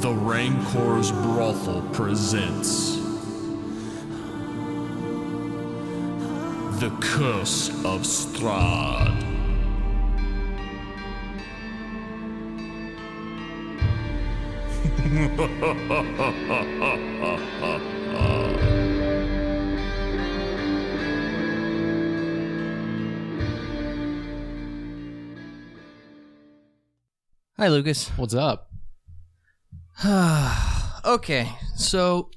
The Rancor's Brothel presents The Curse of Strahd. Hi, Lucas. What's up? Okay, so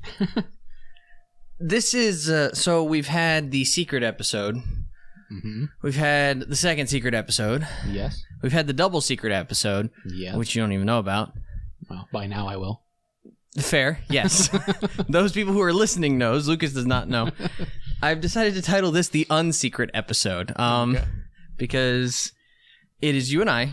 this is so we've had the secret episode. Mm-hmm. We've had the second secret episode. Yes. We've had the double secret episode, Yes. which you don't even know about. Well, by now I will. Fair, yes. Those people who are listening knows. Lucas does not know. I've decided to title this the unsecret episode, Okay. because it is you and I,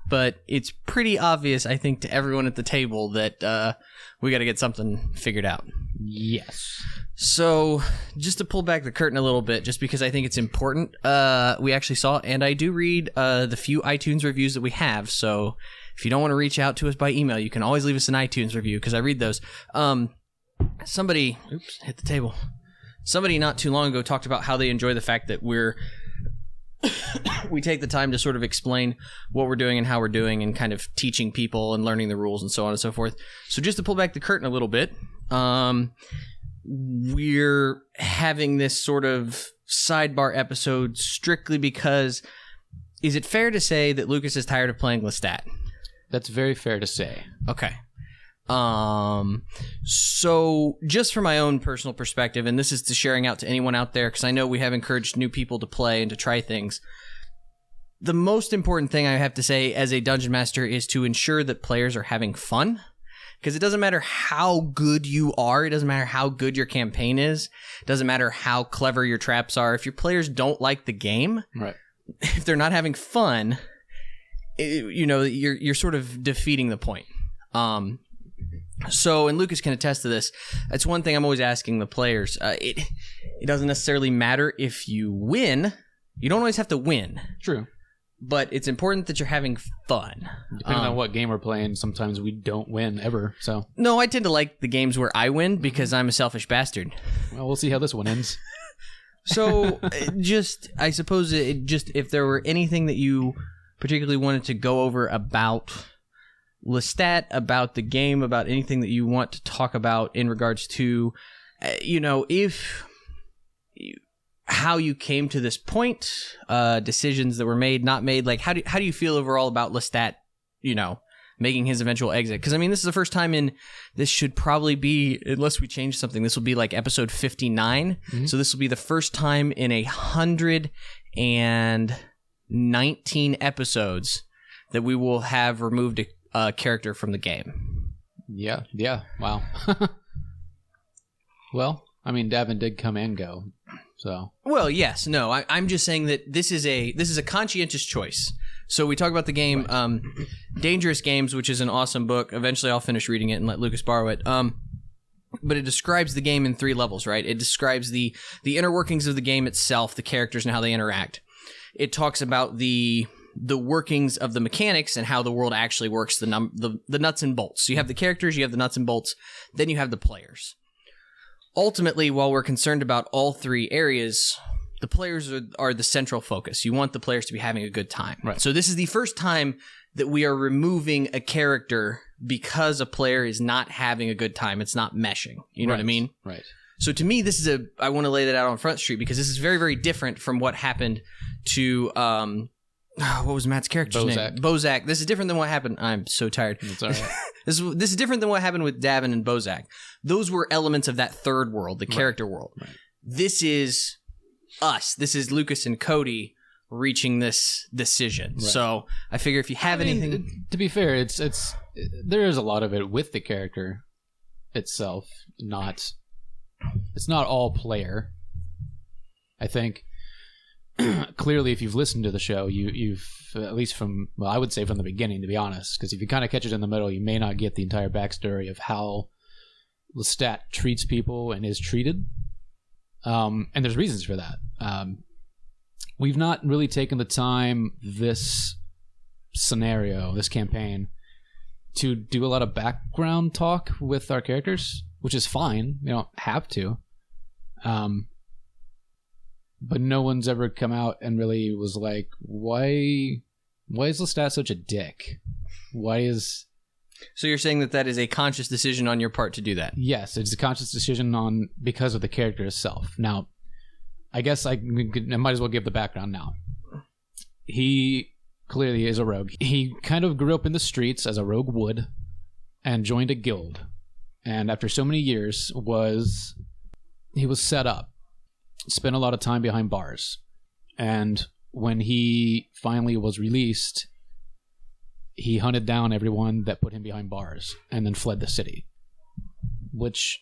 but it's pretty obvious, I think, to everyone at the table that we got to get something figured out. Yes. So, just to pull back the curtain a little bit, just because I think it's important, we actually saw, and I do read the few iTunes reviews that we have, so if you don't want to reach out to us by email, you can always leave us an iTunes review, because I read those. Somebody, oops, hit the table. Somebody not too long ago talked about how they enjoy the fact that we take the time to sort of explain what we're doing and how we're doing and kind of teaching people and learning the rules and so on and so forth. So just to pull back the curtain a little bit, we're having this sort of sidebar episode strictly because, is it fair to say that Lucas is tired of playing Lestat? That's very fair to say. Okay. So just from my own personal perspective, and this is to sharing out to anyone out there, because I know we have encouraged new people to play and to try things. The most important thing I have to say as a dungeon master is to ensure that players are having fun, because it doesn't matter how good you are, it doesn't matter how good your campaign is, it doesn't matter how clever your traps are. If your players don't like the game, Right. if they're not having fun, you're sort of defeating the point. So, and Lucas can attest to this, that's one thing I'm always asking the players. It doesn't necessarily matter if you win. You don't always have to win. True. But it's important that you're having fun. Depending on what game we're playing, sometimes we don't win ever. So, No, I tend to like the games where I win because I'm a selfish bastard. well, we'll see how this one ends. So, I suppose if there were anything that you particularly wanted to go over about Lestat, about the game, about anything that you want to talk about in regards to, how you came to this point, decisions that were made, not made, like how do you feel overall about Lestat, making his eventual exit? Because I mean, this is the first time this should probably be, unless we change something, this will be like episode 59. Mm-hmm. So this will be the first time in 119 episodes that we will have removed a character from the game. Yeah. Wow. Well, I mean, Davin did come and go, so. Well, yes, no. I'm just saying that this is a conscientious choice. So we talk about the game, right. Dangerous Games, which is an awesome book. Eventually, I'll finish reading it and let Lucas borrow it. But it describes the game in 3 levels, right? It describes the inner workings of the game itself, the characters and how they interact. It talks about the workings of the mechanics and how the world actually works, the nuts and bolts. So you have the characters, you have the nuts and bolts, then you have the players. Ultimately, while we're concerned about all 3 areas, the players are the central focus. You want the players to be having a good time. Right. So this is the first time that we are removing a character because a player is not having a good time. It's not meshing. You know what I mean? Right. So to me, I want to lay that out on Front Street because this is very, very different from what happened to, what was Matt's character's name? Bozak. This is different than what happened. I'm so tired. It's all right. This is different than what happened with Davin and Bozak. Those were elements of that third world, the character world. Right. This is us. This is Lucas and Cody reaching this decision. Right. So I figure if you have anything, to be fair, it's there is a lot of it with the character itself. It's not all player. I think clearly, if you've listened to the show, you've at least I would say from the beginning, to be honest, because if you kind of catch it in the middle, you may not get the entire backstory of how Lestat treats people and is treated. And there's reasons for that. We've not really taken the time this campaign, to do a lot of background talk with our characters, which is fine. You don't have to. But no one's ever come out and really was like, why is Lestat such a dick? So you're saying that is a conscious decision on your part to do that? Yes, it's a conscious decision because of the character itself. Now, I guess I might as well give the background now. He clearly is a rogue. He kind of grew up in the streets as a rogue would and joined a guild. And after so many years he was set up, spent a lot of time behind bars. And when he finally was released, he hunted down everyone that put him behind bars and then fled the city. Which,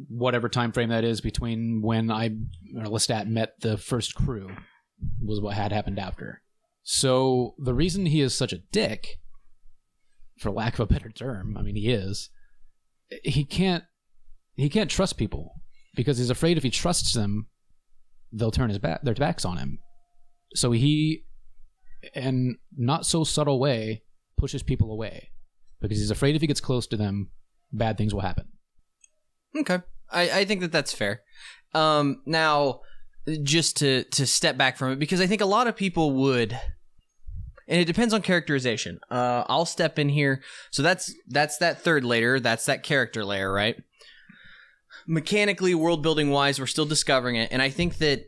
whatever time frame that is between when Lestat met the first crew, was what had happened after. So the reason he is such a dick, for lack of a better term, I mean he is, he can't trust people because he's afraid if he trusts them, they'll turn their backs on him. So he, in not so subtle way, pushes people away because he's afraid if he gets close to them, bad things will happen. Okay. I think that's fair. Now, just to step back from it, because I think a lot of people would, and it depends on characterization. I'll step in here. So that's that third layer. That's that character layer, right? Mechanically, world building wise, we're still discovering it. And I think that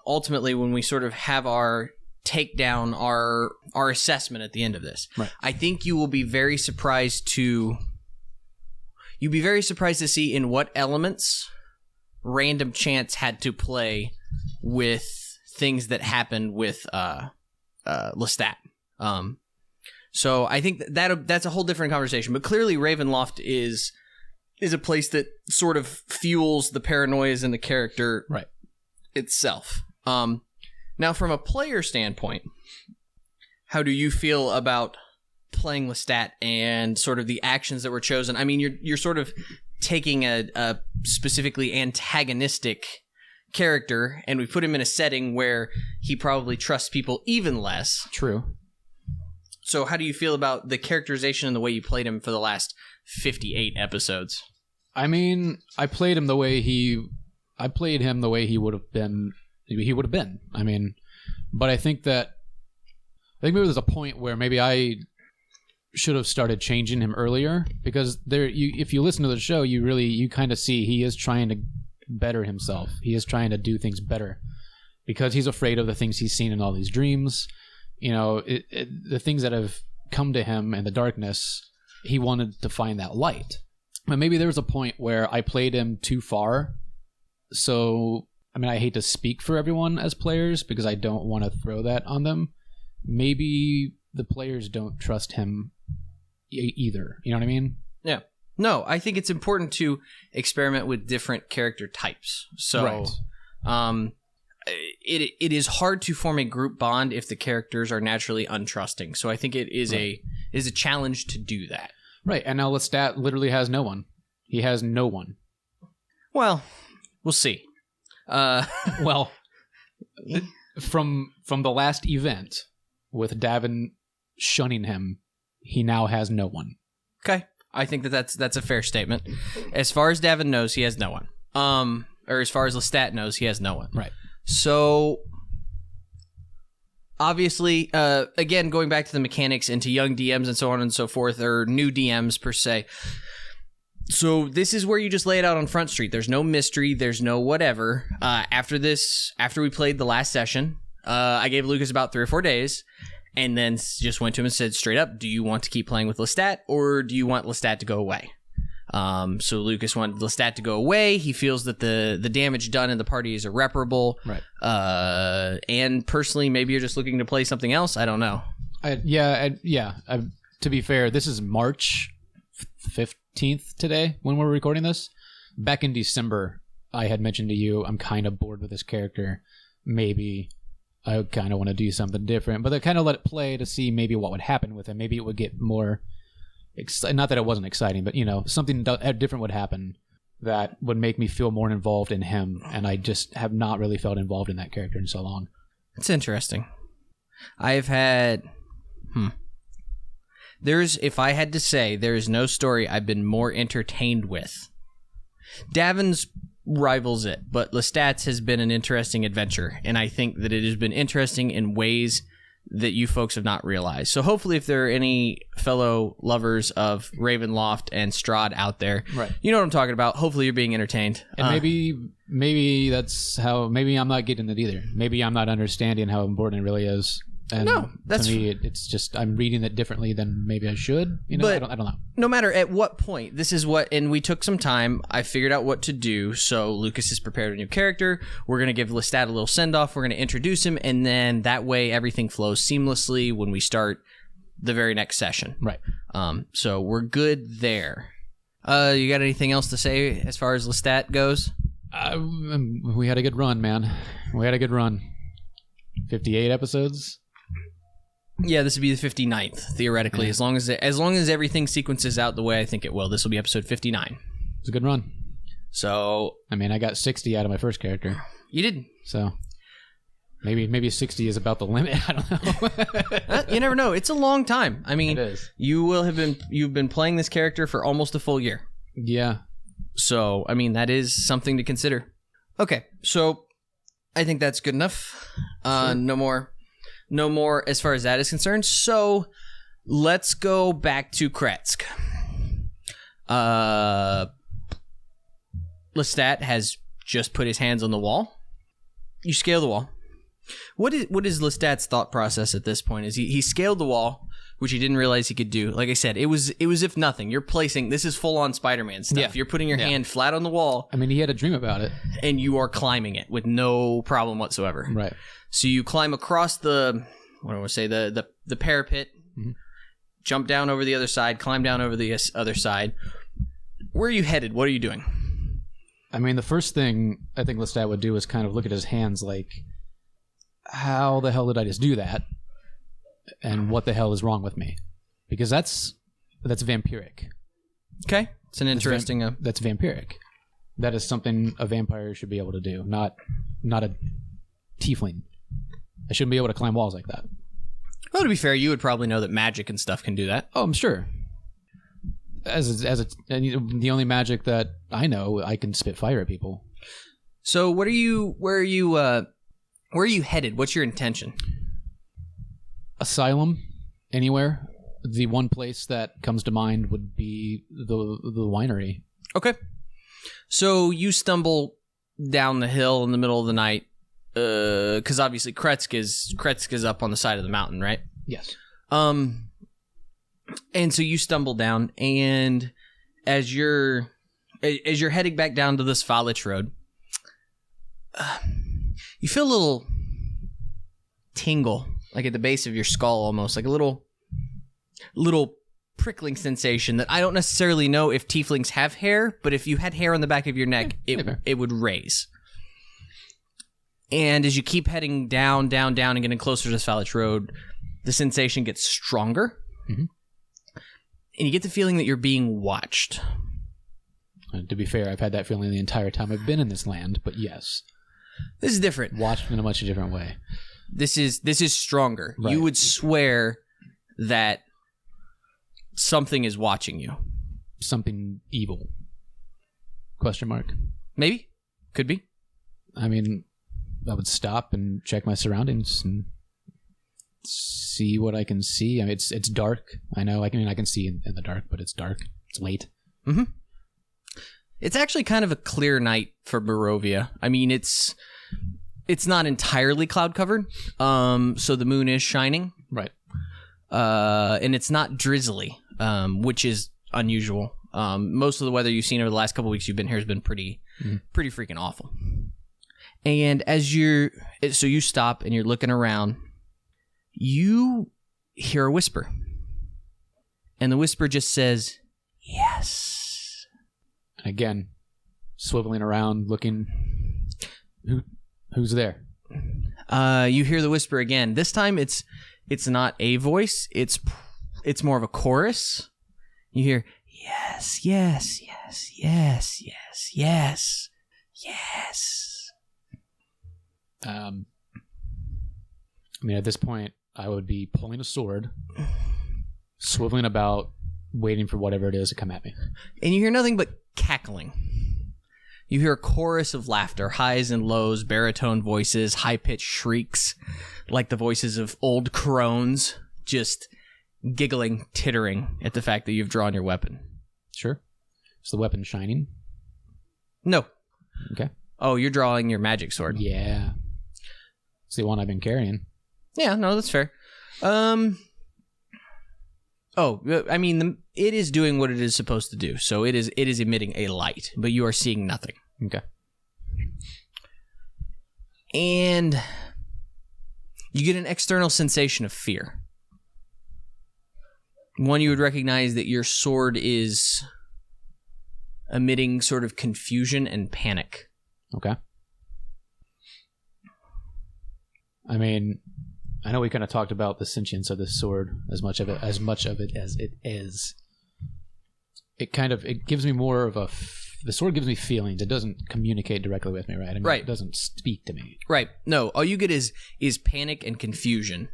ultimately when we sort of have our take down our assessment at the end of this, right, I think you will be very surprised to see in what elements random chance had to play with things that happened with Lestat. So I think that's a whole different conversation. But clearly, Ravenloft is a place that sort of fuels the paranoias in the character right itself. Now, from a player standpoint, how do you feel about playing Lestat and sort of the actions that were chosen? I mean, you're sort of taking a specifically antagonistic character, and we put him in a setting where he probably trusts people even less. True. So how do you feel about the characterization and the way you played him for the last 58 episodes? I mean, I played him the way he would have been. I mean, but I think maybe there's a point where maybe I should have started changing him earlier, because if you listen to the show, you kind of see he is trying to better himself. He is trying to do things better because he's afraid of the things he's seen in all these dreams. You know, the things that have come to him in the darkness, he wanted to find that light. But maybe there was a point where I played him too far. So, I mean, I hate to speak for everyone as players because I don't want to throw that on them. Maybe the players don't trust him either. You know what I mean? Yeah. No, I think it's important to experiment with different character types. So, right. It is hard to form a group bond if the characters are naturally untrusting. So I think it is right. a challenge to do that. Right, and now Lestat literally has no one. He has no one. Well, we'll see. Well, from the last event with Davin shunning him, he now has no one. Okay, I think that's a fair statement. As far as Davin knows, he has no one. Or as far as Lestat knows, he has no one. Right. So, obviously, again, going back to the mechanics and to young DMs and so on and so forth, or new DMs per se. So this is where you just lay it out on Front Street. There's no mystery. There's no whatever. After we played the last session, I gave Lucas about 3 or 4 days, and then just went to him and said straight up, do you want to keep playing with Lestat, or do you want Lestat to go away? So Lucas wanted Lestat to go away. He feels that the damage done in the party is irreparable. Right. And personally, maybe you're just looking to play something else. I don't know. To be fair, this is March 15th today when we're recording this. Back in December, I had mentioned to you, I'm kind of bored with this character. Maybe I kind of want to do something different. But I kind of let it play to see maybe what would happen with him. Maybe it would get more... not that it wasn't exciting, but something different would happen that would make me feel more involved in him, and I just have not really felt involved in that character in so long. It's interesting. I've had if I had to say, there is no story I've been more entertained with. Davin's rivals it, but Lestat's has been an interesting adventure, and I think that it has been interesting in ways that you folks have not realized. So hopefully if there are any fellow lovers of Ravenloft and Strahd out there, Right. you know what I'm talking about. Hopefully you're being entertained. And maybe that's how. Maybe I'm not getting it either. Maybe I'm not understanding how important it really is. And No, that's- to me. It's just I'm reading it differently than maybe I should. You know, But- I don't know. No matter at what point, this is what, and we took some time. I figured out what to do. So Lucas has prepared a new character. We're going to give Lestat a little send off. We're going to introduce him, and then that way everything flows seamlessly when we start the very next session. Right. So we're good there. You got anything else to say as far as Lestat goes? We had a good run, man. We had a good run. 58 episodes. Yeah, this would be the 59th theoretically, Yeah. as long as everything sequences out the way I think it will. This will be episode 59. It's a good run. So I mean, I got 60 out of my first character, you did. so maybe 60 is about the limit. I don't know. You never know. It's a long time. I mean, It is. you've been playing this character for almost a full year. Yeah. So, I mean, that is something to consider. Okay, so I think that's good enough. Sure. No more as far as that is concerned. So, let's go back to Krezk. Lestat has just put his hands on the wall. You scale the wall. What is Lestat's thought process at this point? Is he scaled the wall, which he didn't realize he could do. Like I said, it was if nothing. You're placing, this is full on Spider-Man stuff. Yeah. You're putting your Yeah. hand flat on the wall I mean, he had a dream about it. and you are climbing it with no problem whatsoever. Right. So you climb across the parapet, Mhm. jump down over the other side, climb down over the other side. Where are you headed? What are you doing? I mean, the first thing I think Lestat would do is kind of look at his hands like, how the hell did I just do that? And what the hell is wrong with me? Because that's vampiric. Okay, it's an interesting. That's vampiric. That is something a vampire should be able to do, not a tiefling. I shouldn't be able to climb walls like that. Well, to be fair, you would probably know that magic and stuff can do that. Oh, I'm sure. And the only magic that I know, I can spit fire at people. So, where are you headed? What's your intention? Asylum, anywhere. The one place that comes to mind would be the winery. Okay. So you stumble down the hill in the middle of the night, because obviously Krezk is up on the side of the mountain, right? Yes. And so you stumble down, and as you're heading back down to this Falich Road, you feel a little tingle, like at the base of your skull, almost like a little prickling sensation that I don't necessarily know if tieflings have hair, but if you had hair on the back of your neck, it would raise. And as you keep heading down, and getting closer to this Falich Road, the sensation gets stronger. Mhm. And you get the feeling that you're being watched. To be fair, I've had that feeling the entire time I've been in this land, but yes, This is different. watched in a much different way. This is stronger. Right. You would swear that something is watching you. Something evil. Question mark. Maybe. Could be. I mean, I would stop and check my surroundings and see what I can see. I mean, it's dark. I know. I can see in the dark, but it's dark. It's late. Mm-hmm. It's actually kind of a clear night for Barovia. I mean, it's not entirely cloud covered, so the moon is shining, Right. and it's not drizzly, which is unusual. Most of the weather you've seen over the last couple weeks you've been here has been pretty freaking awful. And so you stop and you're looking around, you hear a whisper, and the whisper just says, "Yes." And again, swiveling around, looking. Who's there? You hear the whisper again. This time it's not a voice. It's more of a chorus. You hear, "Yes, yes, yes, yes, yes, yes, yes." I mean, at this point, I would be pulling a sword, swiveling about, waiting for whatever it is to come at me. And you hear nothing but cackling. You hear a chorus of laughter, highs and lows, baritone voices, high-pitched shrieks, like the voices of old crones, just giggling, tittering at the fact that you've drawn your weapon. Sure. Is the weapon shining? No. Okay. Oh, you're drawing your magic sword. Yeah. It's the one I've been carrying. Yeah, no, that's fair. It is doing what it is supposed to do. So it is emitting a light, but you are seeing nothing. Okay. And you get an external sensation of fear. One, you would recognize that your sword is emitting sort of confusion and panic. Okay. I mean, I know we kind of talked about the sentience of this sword, as much of it as it is. It gives me more of the sword gives me feelings. It doesn't communicate directly with me, right? I mean, right. It doesn't speak to me. Right. No, all you get is panic and confusion.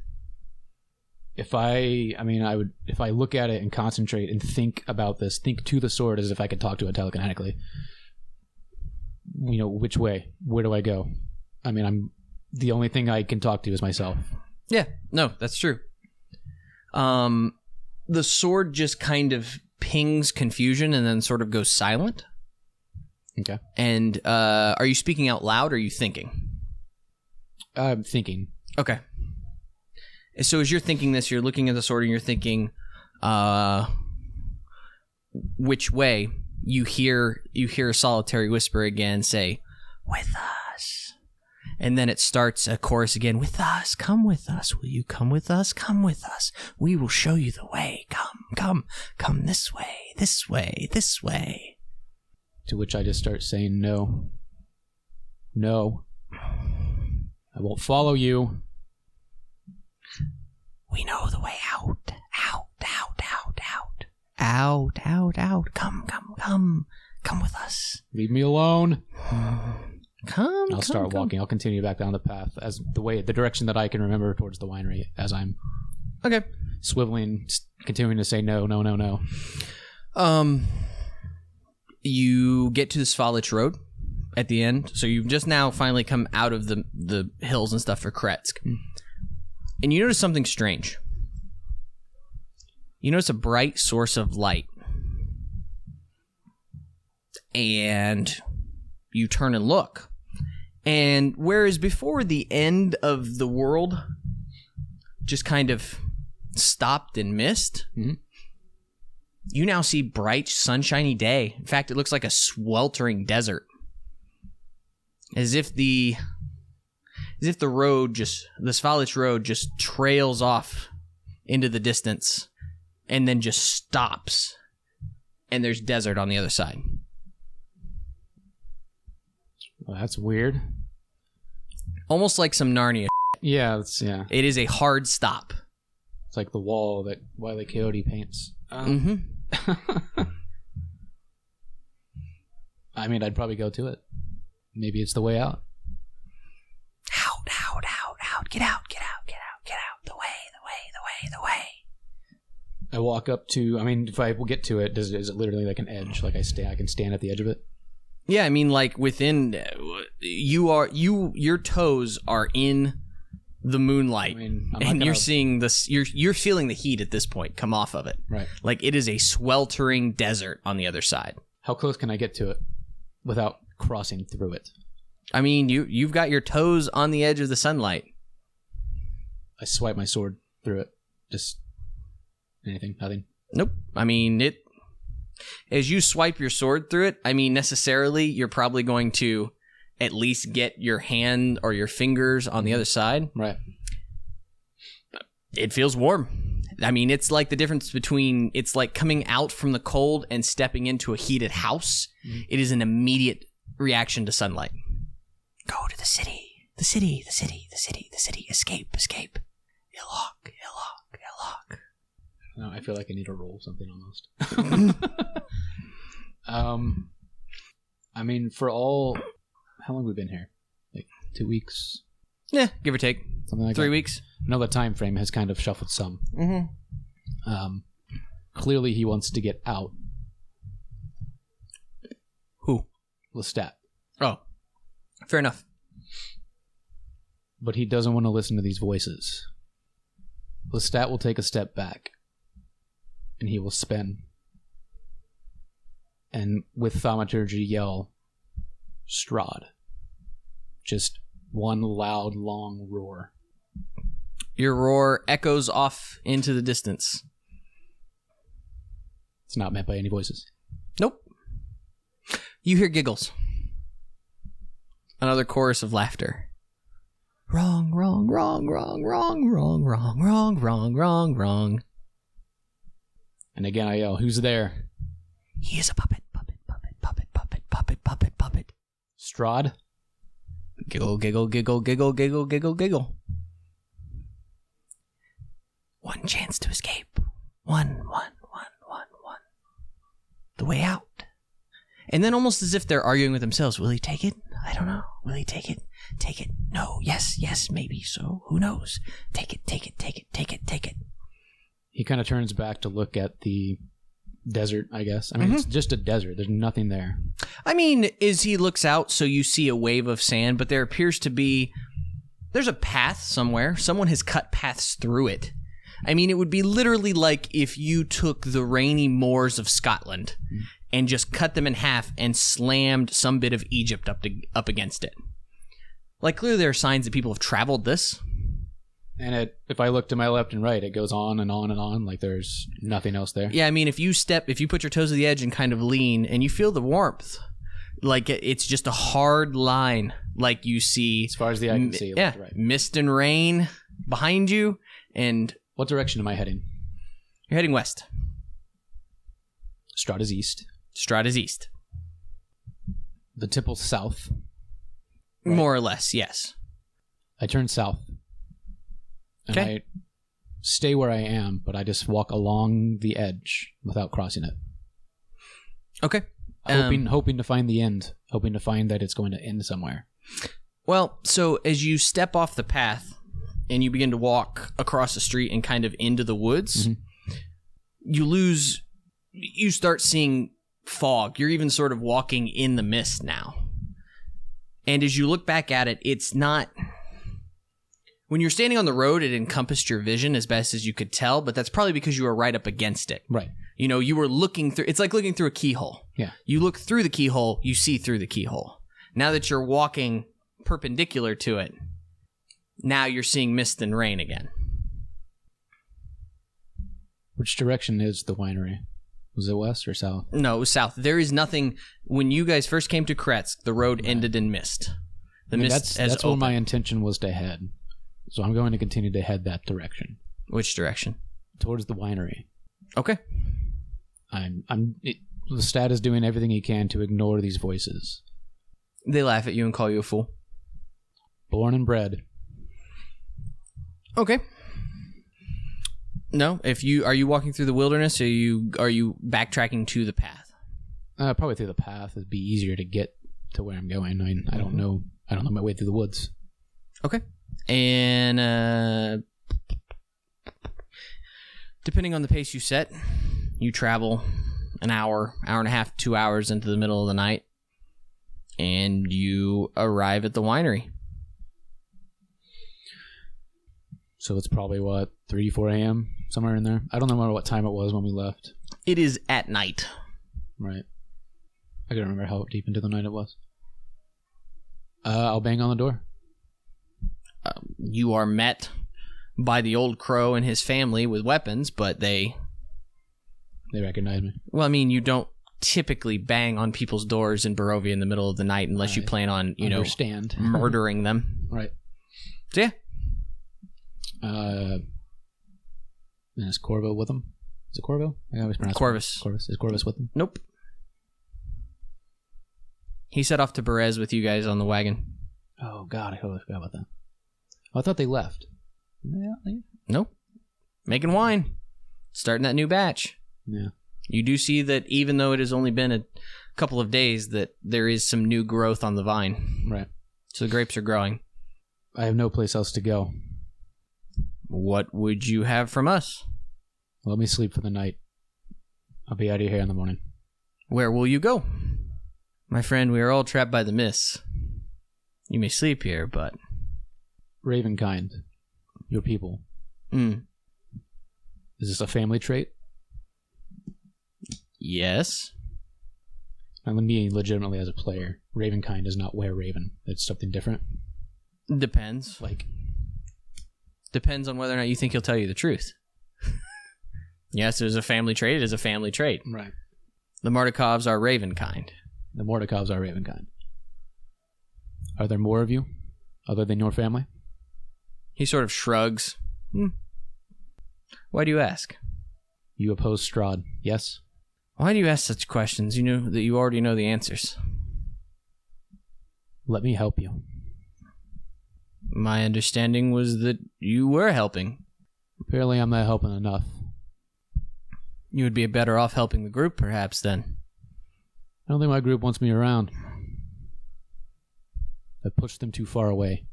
If I look at it and concentrate and think about this, think to the sword as if I could talk to it telekinetically. Which way? Where do I go? I mean, the only thing I can talk to is myself. Yeah, no, that's true. The sword just kind of pings confusion and then sort of goes silent. Okay. And are you speaking out loud or are you thinking? I'm thinking. Okay. So as you're thinking this, you're looking at the sword and you're thinking, which way? You hear a solitary whisper again say, "With us." And then it starts a chorus again, "With us, come with us. Will you come with us? Come with us. We will show you the way. Come this way, this way, this way." To which I just start saying, "No. No. I won't follow you. We know the way out. Out. Come with us. Leave me alone." I'll start walking. I'll continue back down the path the direction that I can remember towards the winery as I'm okay. Swiveling, continuing to say no. You get to the Svalich Road at the end. So you've just now finally come out of the hills and stuff for Krezk. And you notice something strange. You notice a bright source of light. And you turn and look. And whereas before the end of the world just kind of stopped and missed, you now see bright, sunshiny day. In fact, it looks like a sweltering desert. As if the road the Svalich Road just trails off into the distance and then just stops. And there's desert on the other side. Well, that's weird. Almost like some Narnia. Yeah. It is a hard stop. It's like the wall that Wile E. Coyote paints. Mm-hmm. I mean, I'd probably go to it. Maybe it's the way out. Out. Get out. The way. I walk up to, if I will get to it, is it literally like an edge? Like I can stand at the edge of it? Yeah, I mean, like within, your toes are in the moonlight, and you're seeing this. You're feeling the heat at this point come off of it. Right. Like it is a sweltering desert on the other side. How close can I get to it without crossing through it? I mean, you've got your toes on the edge of the sunlight. I swipe my sword through it. Just anything, nothing. Nope. I mean, as you swipe your sword through it, necessarily you're probably going to at least get your hand or your fingers on the other side. Right. It feels warm. It's like the difference between, it's like coming out from the cold and stepping into a heated house. Mm-hmm. It is an immediate reaction to sunlight. Go to the city. The city. Escape. Illock. No, I feel like I need to roll something almost. For all... How long have we been here? Like 2 weeks? Yeah, give or take. Something like 3 that. weeks. I know the time frame has kind of shuffled some. Mm-hmm. Clearly he wants to get out. Who? Lestat. Oh, fair enough. But he doesn't want to listen to these voices. Lestat will take a step back. And he will spin. And with thaumaturgy yell, Strahd. Just one loud, long roar. Your roar echoes off into the distance. It's not met by any voices. Nope. You hear giggles. Another chorus of laughter. Wrong, wrong, wrong, wrong, wrong, wrong, wrong, wrong, wrong, wrong, wrong. And again I yell, who's there? He is a puppet, puppet, puppet, puppet, puppet, puppet, puppet, puppet. Strahd? Giggle, giggle, giggle, giggle, giggle, giggle, giggle. One chance to escape. One. The way out. And then almost as if they're arguing with themselves, will he take it? I don't know. Will he take it? Take it. No. Yes, maybe so. Who knows? Take it. He kind of turns back to look at the desert, I guess. I mean, It's just a desert. There's nothing there. I mean, as he looks out, so you see a wave of sand, but there appears to be... There's a path somewhere. Someone has cut paths through it. I mean, it would be literally like if you took the rainy moors of Scotland and just cut them in half and slammed some bit of Egypt up against it. Like, clearly there are signs that people have traveled this. And if I look to my left and right, it goes on and on and on, like there's nothing else there. Yeah, I mean, if you put your toes to the edge and kind of lean, and you feel the warmth, like it's just a hard line, like you see... As far as the eye can see, left to right. Mist and rain behind you, and... What direction am I heading? You're heading west. Strahd is east. Strahd is east. The temple's south. Right? More or less, yes. I turn south. And Okay. I stay where I am, but I just walk along the edge without crossing it. Okay. Hoping to find the end. Hoping to find that it's going to end somewhere. Well, so as you step off the path and you begin to walk across the street and kind of into the woods, you start seeing fog. You're even sort of walking in the mist now. And as you look back at it, it's not... When you're standing on the road, it encompassed your vision as best as you could tell, but that's probably because you were right up against it. Right. You know, you were looking through... It's like looking through a keyhole. Yeah. You look through the keyhole, you see through the keyhole. Now that you're walking perpendicular to it, now you're seeing mist and rain again. Which direction is the winery? Was it west or south? No, it was south. There is nothing... When you guys first came to Krezk, the road ended in mist. That's where my intention was to head. So I'm going to continue to head that direction. Which direction? Towards the winery. Okay. Lestat is doing everything he can to ignore these voices. They laugh at you and call you a fool. Born and bred. Okay. No, are you walking through the wilderness, or are you backtracking to the path? Probably through the path. It'd be easier to get to where I'm going. I mean, I don't know my way through the woods. Okay. And depending on the pace you set, you travel an hour and a half, 2 hours into the middle of the night, and you arrive at the winery. So it's probably, 3, 4 a.m., somewhere in there? I don't remember what time it was when we left. It is at night. Right. I can't remember how deep into the night it was. I'll bang on the door. You are met by the old crow and his family with weapons, but they recognize me. Well, I mean, you don't typically bang on people's doors in Barovia in the middle of the night unless you plan on, murdering them. Right. So, yeah. And is Corvo with him? Is it Corvo? I always pronounce Corvus. Corvus. Is Corvus with him? Nope. He set off to Berez with you guys on the wagon. Oh, God, I totally forgot about that. I thought they left. Yeah. Nope. Making wine. Starting that new batch. Yeah. You do see that even though it has only been a couple of days, that there is some new growth on the vine. Right. So the grapes are growing. I have no place else to go. What would you have from us? Let me sleep for the night. I'll be out of here in the morning. Where will you go? My friend, we are all trapped by the mists. You may sleep here, but... Ravenkind, your people. Mm. Is this a family trait? Yes. I'm meaning legitimately as a player. Ravenkind does not wear raven. It's something different. Depends. Like, Depends on whether or not you think he'll tell you the truth. Yes, it is a family trait. It is a family trait. right. The Mardikovs are Ravenkind. The Mordikovs are Ravenkind. Are there more of you, other than your family? He sort of shrugs. Why do you ask? You oppose Strahd, yes? Why do you ask such questions? You know that you already know the answers. Let me help you. My understanding was that you were helping. Apparently I'm not helping enough. You would be better off helping the group, perhaps, then. I don't think my group wants me around. I pushed them too far away.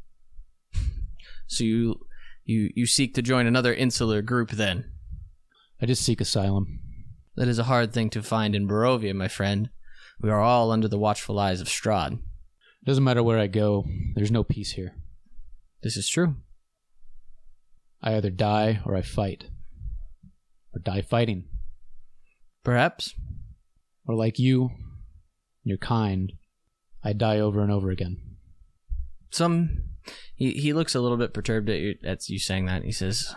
So you seek to join another insular group, then? I just seek asylum. That is a hard thing to find in Barovia, my friend. We are all under the watchful eyes of Strahd. It doesn't matter where I go. There's no peace here. This is true. I either die or I fight. Or die fighting. Perhaps. Or like you, your kind, I die over and over again. He looks a little bit perturbed at you saying that. He says,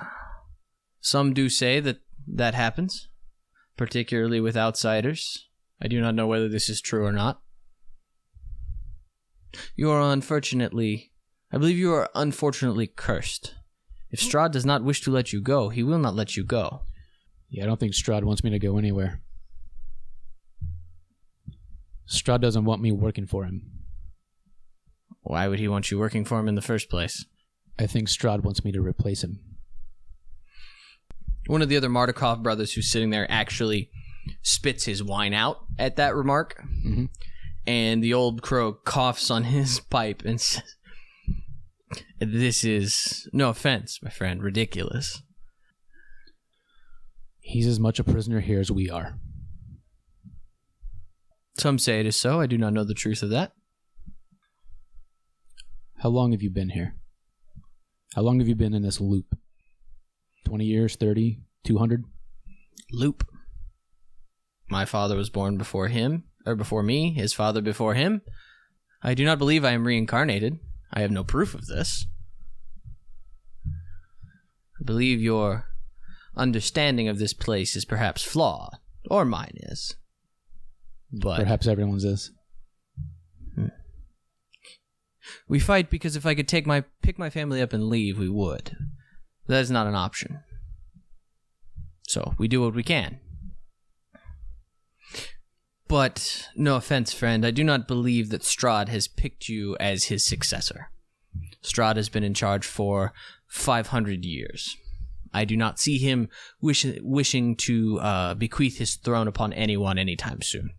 some do say that happens, particularly with outsiders. I do not know whether this is true or not. I believe you are unfortunately cursed. If Strahd does not wish to let you go, he will not let you go. Yeah, I don't think Strahd wants me to go anywhere. Strahd doesn't want me working for him. Why would he want you working for him in the first place? I think Strahd wants me to replace him. One of the other Mardukov brothers who's sitting there actually spits his wine out at that remark. Mm-hmm. And the old crow coughs on his pipe and says, this is, no offense, my friend, ridiculous. He's as much a prisoner here as we are. Some say it is so. I do not know the truth of that. How long have you been here? How long have you been in this loop? 20 years, 30, 200? Loop. My father was born before him, or before me, his father before him. I do not believe I am reincarnated. I have no proof of this. I believe your understanding of this place is perhaps flawed, or mine is. But perhaps everyone's is. We fight because if I could pick my family up and leave, we would. That is not an option. So we do what we can. But, no offense, friend, I do not believe that Strahd has picked you as his successor. Strahd has been in charge for 500 years. I do not see him wishing to bequeath his throne upon anyone anytime soon.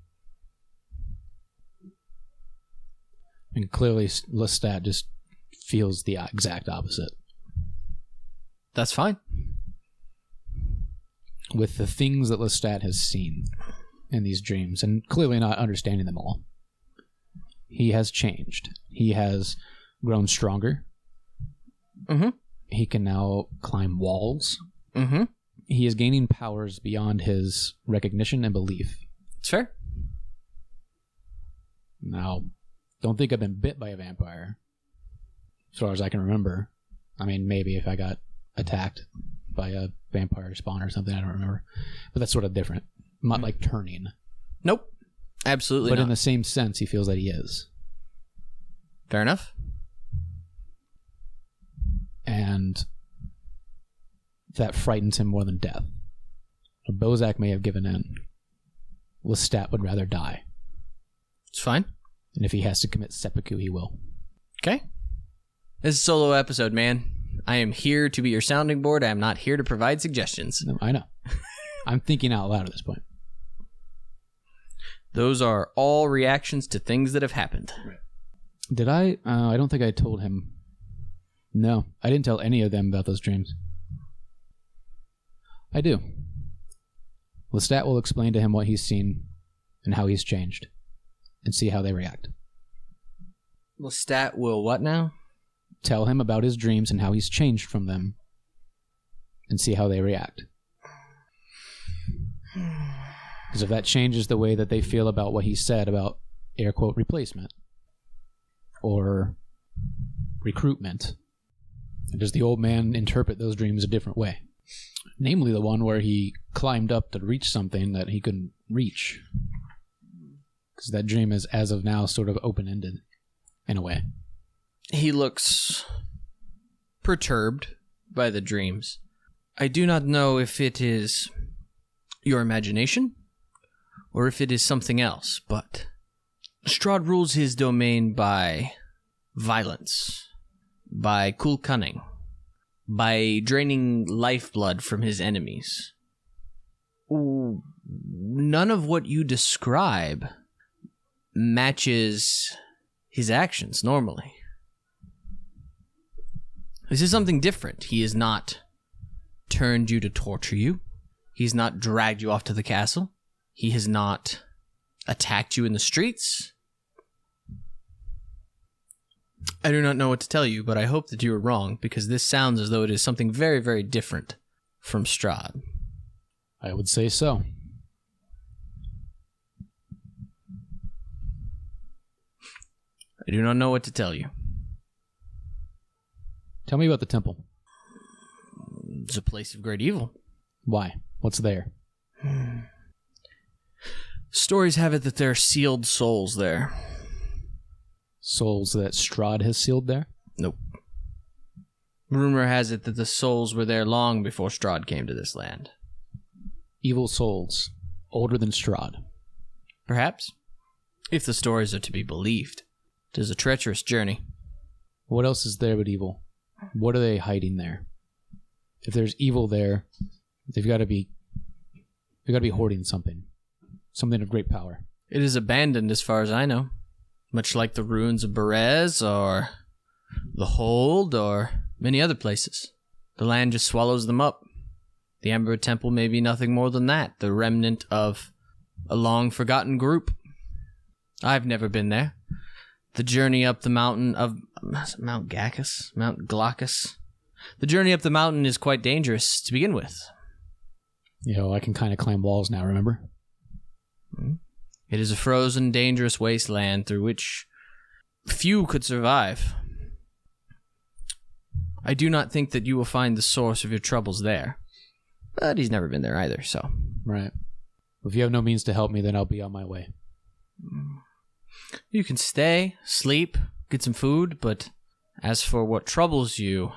And clearly, Lestat just feels the exact opposite. That's fine. With the things that Lestat has seen in these dreams, and clearly not understanding them all, he has changed. He has grown stronger. Mm-hmm. He can now climb walls. Mm-hmm. He is gaining powers beyond his recognition and belief. It's fair. Now, don't think I've been bit by a vampire, as far as I can remember. I mean, maybe if I got attacked by a vampire spawn or something, I don't remember. But that's sort of different. Not like turning. Nope. Absolutely but not. In the same sense, he feels that he is. Fair enough. And that frightens him more than death. Bozak may have given in. Lestat would rather die. It's fine. And if he has to commit seppuku, he will. Okay. This is a solo episode, man. I am here to be your sounding board. I am not here to provide suggestions. No, I know. I'm thinking out loud at this point. Those are all reactions to things that have happened. Right. Did I? I don't think I told him. No, I didn't tell any of them about those dreams. I do. Lestat will explain to him what he's seen and how he's changed, and see how they react. Lestat will what now? Tell him about his dreams and how he's changed from them, and see how they react. Because if that changes the way that they feel about what he said about air quote replacement or recruitment, does the old man interpret those dreams a different way? Namely, the one where he climbed up to reach something that he couldn't reach. Because that dream is, as of now, sort of open-ended in a way. He looks perturbed by the dreams. I do not know if it is your imagination or if it is something else, but Strahd rules his domain by violence, by cool cunning, by draining lifeblood from his enemies. None of what you describe matches his actions normally. This is something different. He has not turned you to torture you. He's not dragged you off to the castle. He has not attacked you in the streets. I do not know what to tell you, but I hope that you are wrong, because this sounds as though it is something very, very different from Strahd. I would say so. I do not know what to tell you. Tell me about the temple. It's a place of great evil. Why? What's there? Stories have it that there are sealed souls there. Souls that Strahd has sealed there? Nope. Rumor has it that the souls were there long before Strahd came to this land. Evil souls. Older than Strahd. Perhaps. If the stories are to be believed. It is a treacherous journey. What else is there but evil? What are they hiding there? If there's evil there, they've got to be hoarding something. Something of great power. It is abandoned as far as I know. Much like the ruins of Berez, or the Hold, or many other places. The land just swallows them up. The Amber Temple may be nothing more than that, the remnant of a long-forgotten group. I've never been there. The journey up the mountain of Mount Glaucus. The journey up the mountain is quite dangerous to begin with. You know, I can kind of climb walls now, remember? It is a frozen, dangerous wasteland through which few could survive. I do not think that you will find the source of your troubles there. But he's never been there either, so. Right. If you have no means to help me, then I'll be on my way. You can stay, sleep, get some food, but as for what troubles you,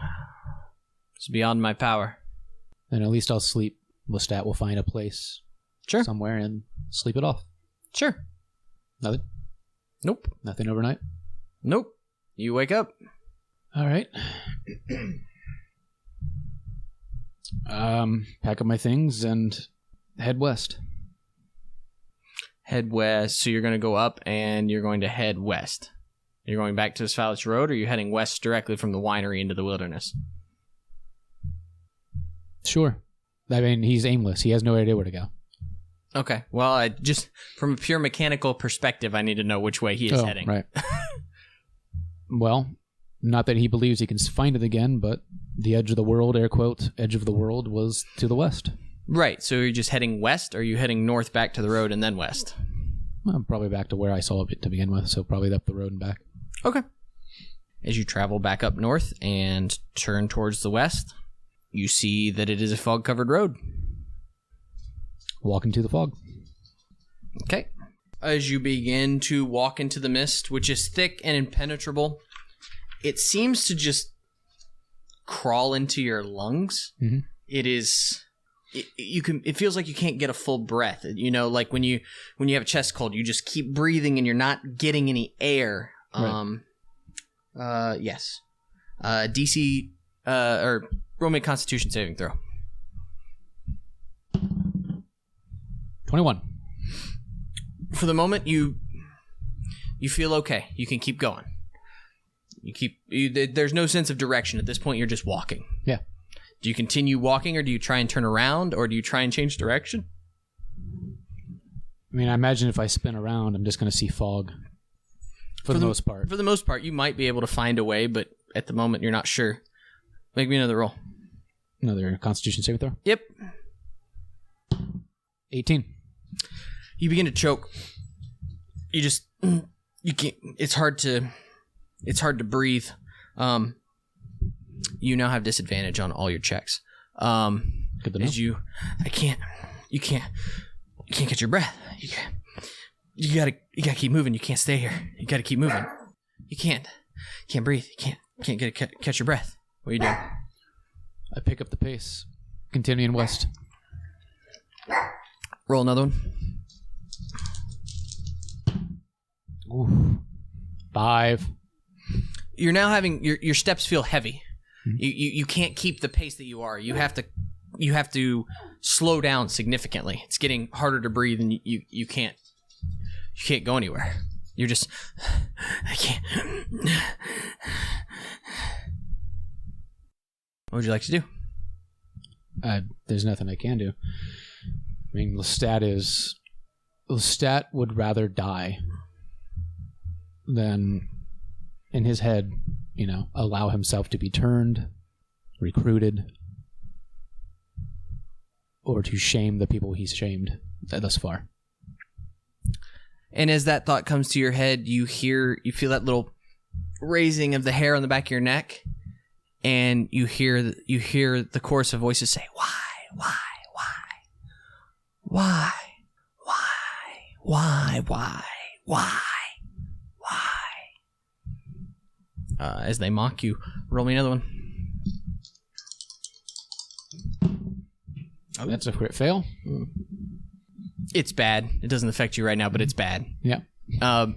it's beyond my power. Then at least I'll sleep. Lestat will find a place somewhere and sleep it off. Sure. Nothing? Nope. Nothing overnight? Nope. You wake up. All right. Pack up my things and head west. Head west. So you're going to go up and you're going to head west. You're going back to Asphalix Road, or are you heading west directly from the winery into the wilderness? Sure. I mean, he's aimless. He has no idea where to go. Okay. Well, I just from a pure mechanical perspective, I need to know which way he is heading. Right. Well, not that he believes he can find it again, but the edge of the world, air quote, edge of the world was to the west. Right. So you're just heading west, or are you heading north back to the road and then west? Well, probably back to where I saw it to begin with, so probably up the road and back. Okay. As you travel back up north and turn towards the west, you see that it is a fog-covered road. Walk into the fog. Okay. As you begin to walk into the mist, which is thick and impenetrable, it seems to just crawl into your lungs. Mm-hmm. It feels like you can't get a full breath. You know, like when you have a chest cold, you just keep breathing and you're not getting any air. Right. Yes. DC or roll me a Constitution saving throw. 21. For the moment, you feel okay. You can keep going. There's no sense of direction at this point. You're just walking. Yeah. Do you continue walking, or do you try and turn around, or do you try and change direction? I mean, I imagine if I spin around, I'm just going to see fog. For the most part. For the most part, you might be able to find a way, but at the moment, you're not sure. Make me another roll. Another Constitution saving throw? Yep. 18. You begin to choke. You can't. It's hard to breathe. You now have disadvantage on all your checks. Good to know. You can't catch your breath. You gotta keep moving. You can't stay here. You gotta keep moving. You can't breathe. You can't catch your breath. What are you doing? I pick up the pace, continuing west. Roll another one. Ooh. 5. You're now having your steps feel heavy. Mm-hmm. You can't keep the pace that you are. You have to slow down significantly. It's getting harder to breathe, and you can't go anywhere. You're just I can't. What would you like to do? There's nothing I can do. I mean, Lestat would rather die than, in his head, allow himself to be turned, recruited, or to shame the people he's shamed thus far. And as that thought comes to your head, you feel that little raising of the hair on the back of your neck, and you hear the chorus of voices say, "Why? As they mock you. Roll me another one. Oh, that's a crit fail. It's bad. It doesn't affect you right now, but it's bad. Yeah.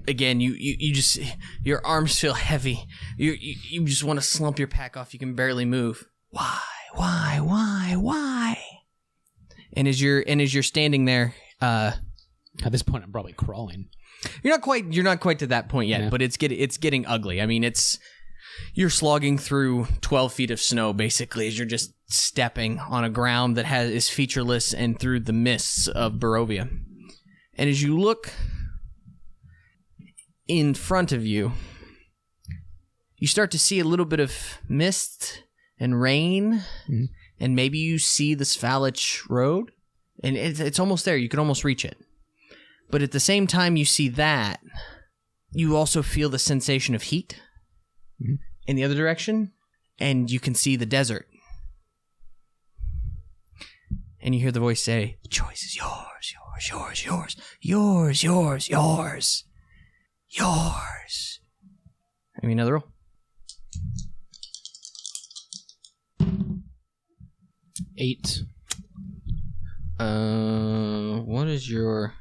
Again, you just, your arms feel heavy. You just want to slump your pack off. You can barely move. Why? And as you're standing there, at this point, I'm probably crawling. You're not quite to that point yet, yeah. But it's getting ugly. I mean, you're slogging through 12 feet of snow basically as you're just stepping on a ground that is featureless and through the mists of Barovia. And as you look in front of you, you start to see a little bit of mist and rain, and maybe you see the Svalich Road, and it's almost there. You can almost reach it. But at the same time you see that, you also feel the sensation of heat in the other direction, and you can see the desert. And you hear the voice say, "The choice is yours, yours, yours, yours, yours, yours, yours." Give me another roll. 8. What is your...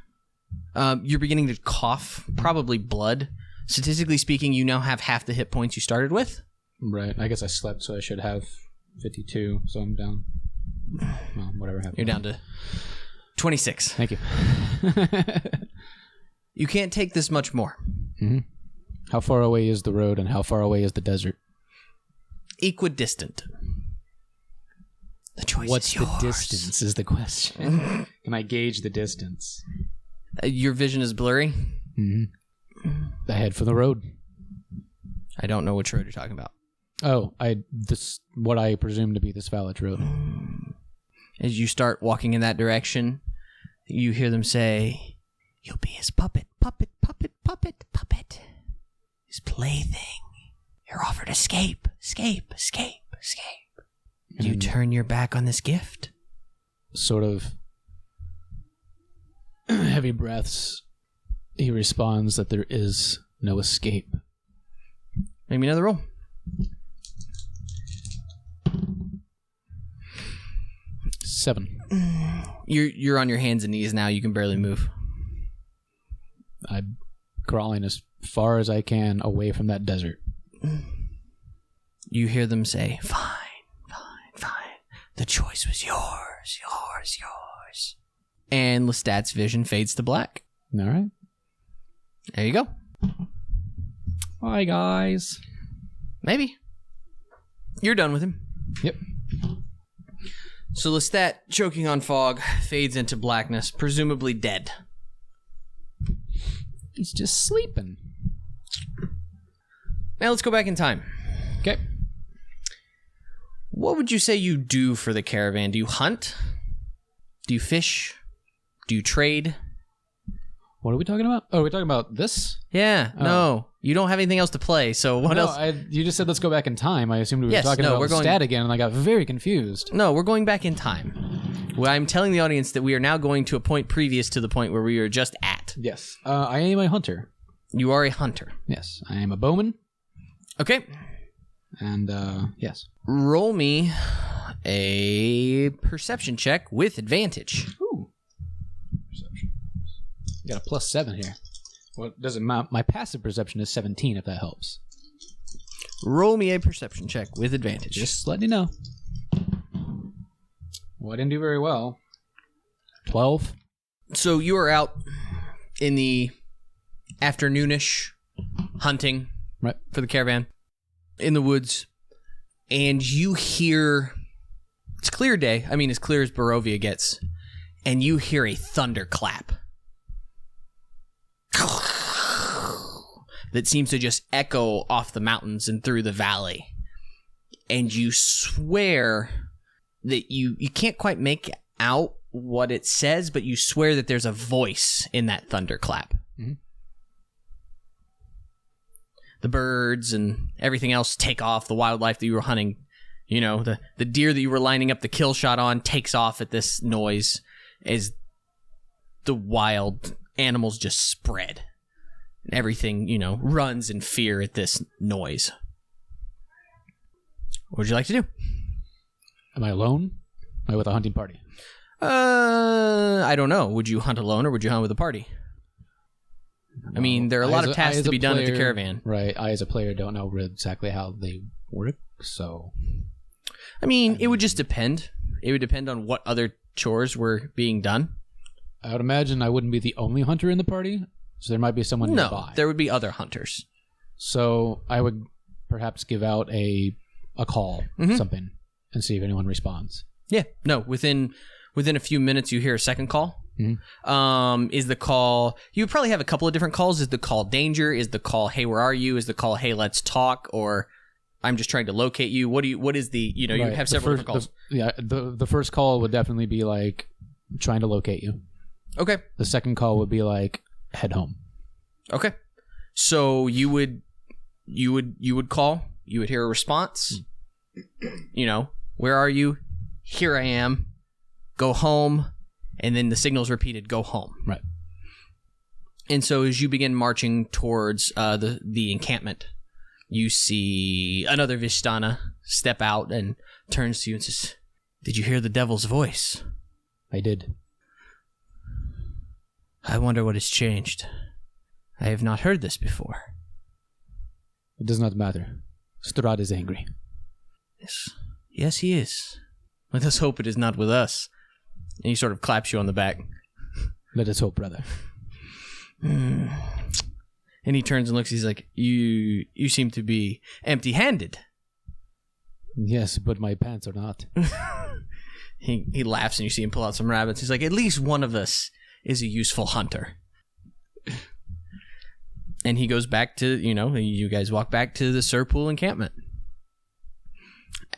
you're beginning to cough, probably blood. Statistically speaking, you now have half the hit points you started with. Right. I guess I slept, so I should have 52, so I'm down. Well, whatever happened. You're down to 26. Thank you. You can't take this much more. Mm-hmm. How far away is the road, and how far away is the desert? Equidistant. The choice What's is yours. the distance is the question. Can I gauge the distance? Your vision is blurry. Mm-hmm. I head for the road. I don't know which road you're talking about. Oh, what I presume to be the Svalich Road. As you start walking in that direction, you hear them say, "You'll be his puppet, puppet, puppet, puppet, puppet. His plaything. You're offered escape, escape, escape, escape. Do you turn your back on this gift?" Sort of heavy breaths. He responds that there is no escape. Make me another roll. 7. You're on your hands and knees now. You can barely move. I'm crawling as far as I can away from that desert. You hear them say, "Fine, fine, fine. The choice was yours, yours, yours." And Lestat's vision fades to black. All right. There you go. Bye, guys. Maybe. You're done with him. Yep. So Lestat, choking on fog, fades into blackness, presumably dead. He's just sleeping. Now let's go back in time. Okay. What would you say you do for the caravan? Do you hunt? Do you fish? Do you trade? What are we talking about? Oh, are we talking about this? Yeah, Oh. no. You don't have anything else to play, so what else? You just said let's go back in time. I assumed we were Yes, talking no, about we're going- stat again, and I got very confused. No, we're going back in time. Well, I'm telling the audience that we are now going to a point previous to the point where we were just at. Yes. I am a hunter. You are a hunter. Yes. I am a bowman. Okay. And, yes. Roll me a perception check with advantage. Ooh. Perception. Got a +7 here. Well, it doesn't matter. My passive perception is 17, if that helps. Roll me a perception check with advantage. Just letting you know. Well, I didn't do very well. 12. So you are out in the afternoonish hunting Right. for the caravan in the woods, and you hear, it's clear day, I mean as clear as Barovia gets, and you hear a thunderclap that seems to just echo off the mountains and through the valley, and you swear that you can't quite make out what it says, but you swear that there's a voice in that thunderclap. Mm-hmm. The birds and everything else take off. The wildlife that you were hunting, you know, the deer that you were lining up the kill shot on takes off at this noise as the wild animals just spread. And everything, you know, runs in fear at this noise. What would you like to do? Am I alone? Am I with a hunting party? I don't know. Would you hunt alone or would you hunt with a party? I mean, there are a lot of tasks to be done at the caravan. Right. I, as a player, don't know exactly how they work, so... I mean, it would just depend. It would depend on what other chores were being done. I would imagine I wouldn't be the only hunter in the party, so there might be someone No, nearby. there would be other hunters. So I would perhaps give out a call, something, and see if anyone responds. Yeah, no. Within a few minutes, you hear a second call. Mm-hmm. Is the call? You would probably have a couple of different calls. Is the call danger? Is the call hey where are you? Is the call hey let's talk? Or I'm just trying to locate you. What is the you Right. have several different calls. The first call would definitely be like trying to locate you. Okay. The second call would be like head home. Okay. So you would call. You would hear a response. You know, where are you? Here I am. Go home. And then the signal's repeated, go home. Right. And so as you begin marching towards the encampment, you see another Vishtana step out and turns to you and says, "Did you hear the devil's voice?" I did. I wonder what has changed. I have not heard this before. It does not matter. Strahd is angry. Yes, he is. Let us hope it is not with us. And he sort of claps you on the back. Let us hope, brother. And he turns and looks. He's like, You seem to be empty-handed. Yes, but my pants are not. He laughs and you see him pull out some rabbits. He's like, at least one of us is a useful hunter. And he goes back to, you guys walk back to the Surpool encampment.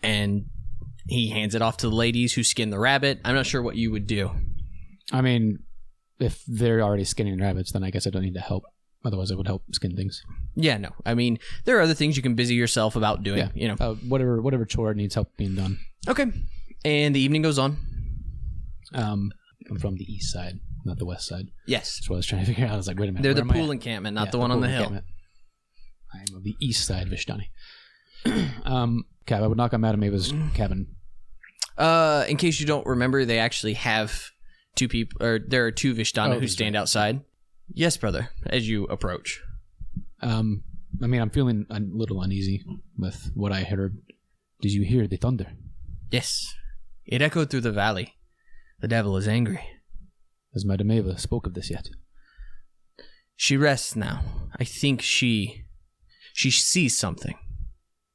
And he hands it off to the ladies who skin the rabbit. I'm not sure what you would do. I mean, if they're already skinning rabbits, then I guess I don't need to help. Otherwise, I would help skin things. Yeah, no. I mean, there are other things you can busy yourself about doing. Yeah, whatever chore needs help being done. Okay. And the evening goes on. I'm from the east side, not the west side. Yes. That's what I was trying to figure out. I was like, wait a minute. They're the where am I pool at? encampment, not Yeah, the one on pool the hill. encampment. I am of the east side, Vishtani. Cab, I would knock on Madame Ava's cabin. In case you don't remember, they actually have two people, or there are two Vishtana who stand outside. Yes, brother, as you approach. I mean, I'm feeling a little uneasy with what I heard. Did you hear the thunder? Yes. It echoed through the valley. The devil is angry. Has Madame Ava spoke of this yet? She rests now. I think she sees something.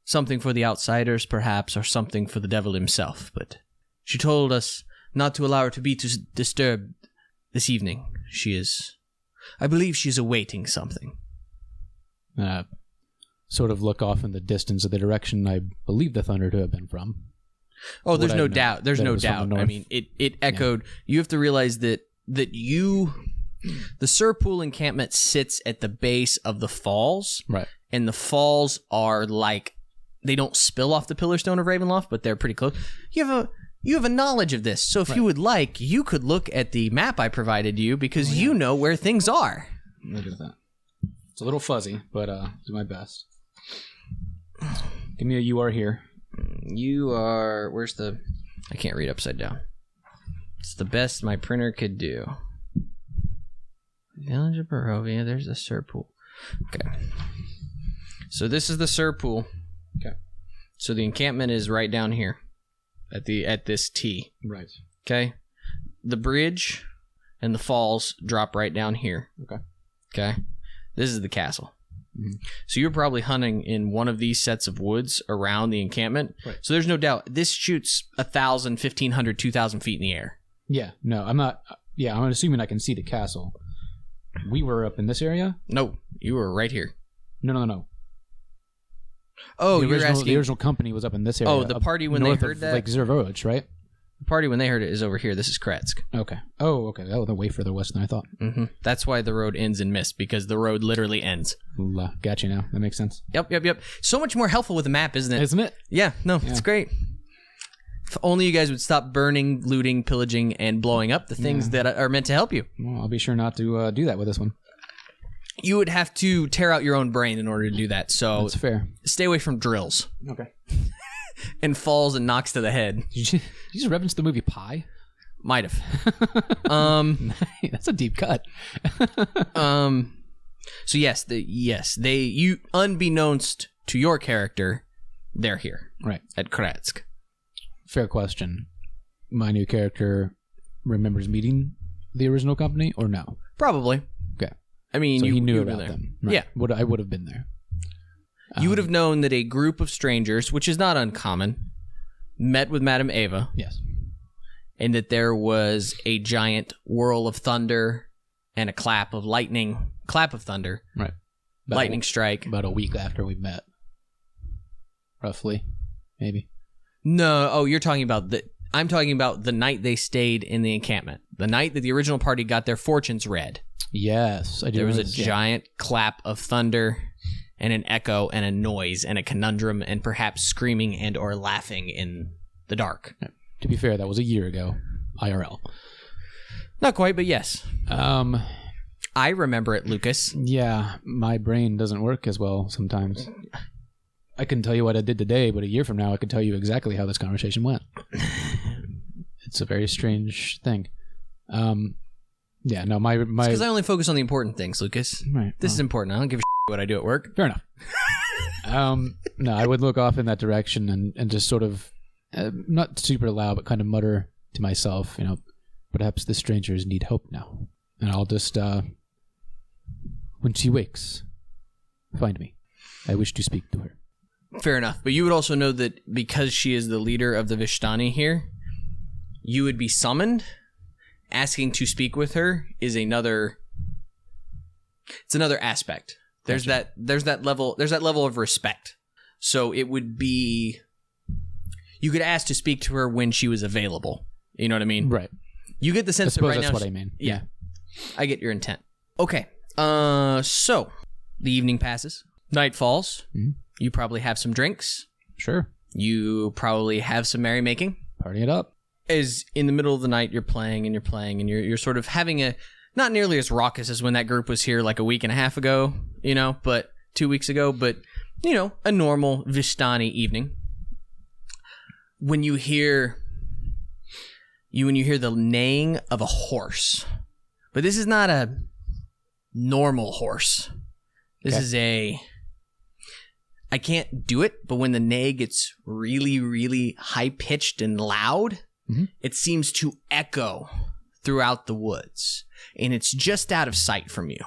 Something for the outsiders, perhaps, or something for the devil himself. But she told us not to allow her to be too disturbed this evening. She is I believe she's awaiting something. Sort of look off in the distance of the direction I believe the thunder to have been from. Oh, there's no doubt. There's no doubt. I mean, it echoed. Yeah. You have to realize that the Surpool encampment sits at the base of the falls. Right. And the falls are like, they don't spill off the Pillarstone of Ravenloft, but they're pretty close. You have a knowledge of this. So if you would like, you could look at the map I provided you because you know where things are. Look at that. It's a little fuzzy, but do my best. Give me a you are here. You are... Where's the... I can't read upside down. It's the best my printer could do. Village of Barovia. There's the Surpool. Okay. So this is the Surpool. Okay. So the encampment is right down here. At this T. Right. Okay. The bridge and the falls drop right down here. Okay. Okay. This is the castle. Mm-hmm. So you're probably hunting in one of these sets of woods around the encampment. Right. So there's no doubt this shoots 1,000, 1,500, 2,000 feet in the air. Yeah. No, I'm not. Yeah, I'm assuming I can see the castle. We were up in this area? No, you were right here. No. Oh, you're asking. The original company was up in this area. Oh, the party when they heard that? Like Zervoich, right? The party when they heard it is over here. This is Krezk. Okay. Oh, okay. Oh, they're way further west than I thought. Mm-hmm. That's why the road ends in mist, because the road literally ends. Got you now. That makes sense. Yep. So much more helpful with a map, isn't it? Isn't it? Yeah, it's great. If only you guys would stop burning, looting, pillaging, and blowing up the things that are meant to help you. Well, I'll be sure not to do that with this one. You would have to tear out your own brain in order to do that, so... That's fair. Stay away from drills. Okay. And falls and knocks to the head. Did you just reference the movie Pi? Might have. That's a deep cut. So yes, you unbeknownst to your character, they're here. Right. At Krezk. Fair question. My new character remembers meeting the original company or no? Probably. Okay. I mean, so you knew about them. Right. Yeah. I would have been there. You would have known that a group of strangers, which is not uncommon, met with Madame Ava. Yes. And that there was a giant whirl of thunder and a clap of thunder. Right. Lightning strike. About a week after we met. Roughly. Maybe. No, you're talking about I'm talking about the night they stayed in the encampment. The night that the original party got their fortunes read. Yes, I do. There was a giant clap of thunder and an echo and a noise and a conundrum and perhaps screaming and or laughing in the dark. To be fair, that was a year ago, IRL. Not quite, but yes. I remember it, Lucas. Yeah, my brain doesn't work as well sometimes. I couldn't tell you what I did today, but a year from now I could tell you exactly how this conversation went. It's a very strange thing. Yeah, no, my because I only focus on the important things, Lucas. Right. This is important. I don't give a what I do at work. Fair enough. No, I would look off in that direction and just sort of not super loud, but kind of mutter to myself, perhaps the strangers need help now, and I'll just when she wakes, find me. I wish to speak to her. Fair enough, but you would also know that because she is the leader of the Vishtani here, you would be summoned. Asking to speak with her is another. It's another aspect. There's Gotcha. There's that level of respect. So it would be. You could ask to speak to her when she was available. You know what I mean? Right. You get the sense I that right that's now. What I mean. Yeah. I get your intent. Okay. So the evening passes. Night falls. Mm-hmm. You probably have some drinks. Sure. You probably have some merrymaking. Party it up. Is in the middle of the night you're playing and you're sort of having a not nearly as raucous as when that group was here like a week and a half ago, but 2 weeks ago, but a normal Vishtani evening. When you hear the neighing of a horse, but this is not a normal horse. This is I can't do it, but when the neigh gets really, really high pitched and loud. Mm-hmm. It seems to echo throughout the woods, and it's just out of sight from you.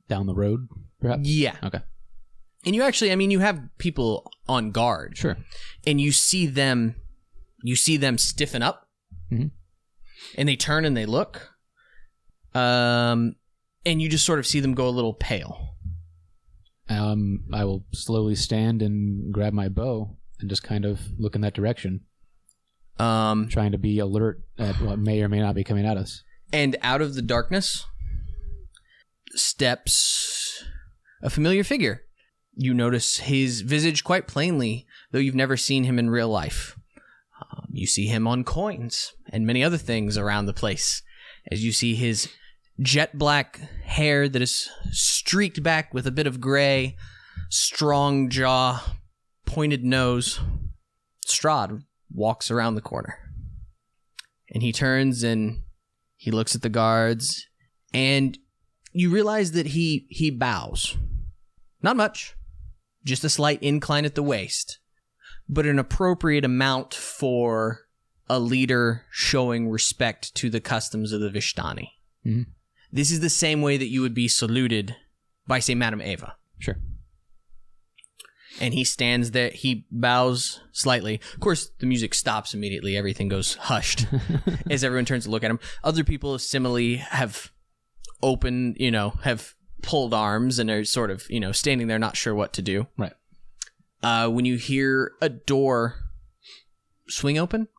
Down the road, perhaps? Yeah. Okay. And you actually, you have people on guard. Sure. And you see them stiffen up, mm-hmm. and they turn and they look. And And you just sort of see them go a little pale. I will slowly stand and grab my bow and just kind of look in that direction, trying to be alert at what may or may not be coming at us. And out of the darkness steps a familiar figure. You notice his visage quite plainly, though you've never seen him in real life. You see him on coins and many other things around the place, as you see his jet black hair that is streaked back with a bit of gray, strong jaw, pointed nose. Strahd walks around the corner. And he turns and he looks at the guards, and you realize that he bows. Not much, just a slight incline at the waist, but an appropriate amount for a leader showing respect to the customs of the Vishtani. Mm-hmm. This is the same way that you would be saluted by, say, Madame Ava. Sure. And he stands there, he bows slightly. Of course, the music stops immediately. Everything goes hushed as everyone turns to look at him. Other people similarly have opened, have pulled arms and are sort of, standing there not sure what to do. Right. When you hear a door swing open,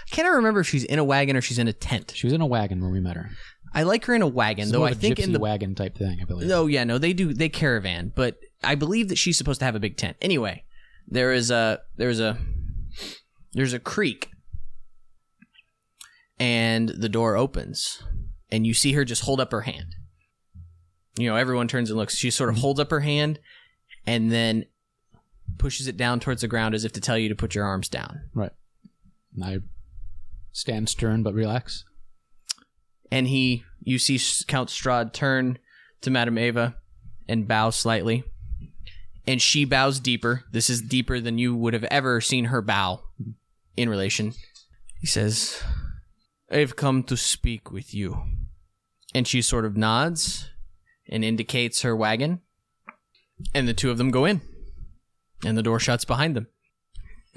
I can't remember if she's in a wagon or she's in a tent. She was in a wagon when we met her. I like her in a wagon, It's though more I of a think gypsy in the wagon type thing, I believe. No, yeah, no, they caravan, but I believe that she's supposed to have a big tent. Anyway, there's a creak, and the door opens, and you see her just hold up her hand. Everyone turns and looks. She sort of holds up her hand, and then pushes it down towards the ground as if to tell you to put your arms down. Right. And I stand stern but relax. And you see Count Strahd turn to Madame Ava and bow slightly. And she bows deeper. This is deeper than you would have ever seen her bow in relation. He says, "I've come to speak with you." And she sort of nods and indicates her wagon. And the two of them go in. And the door shuts behind them.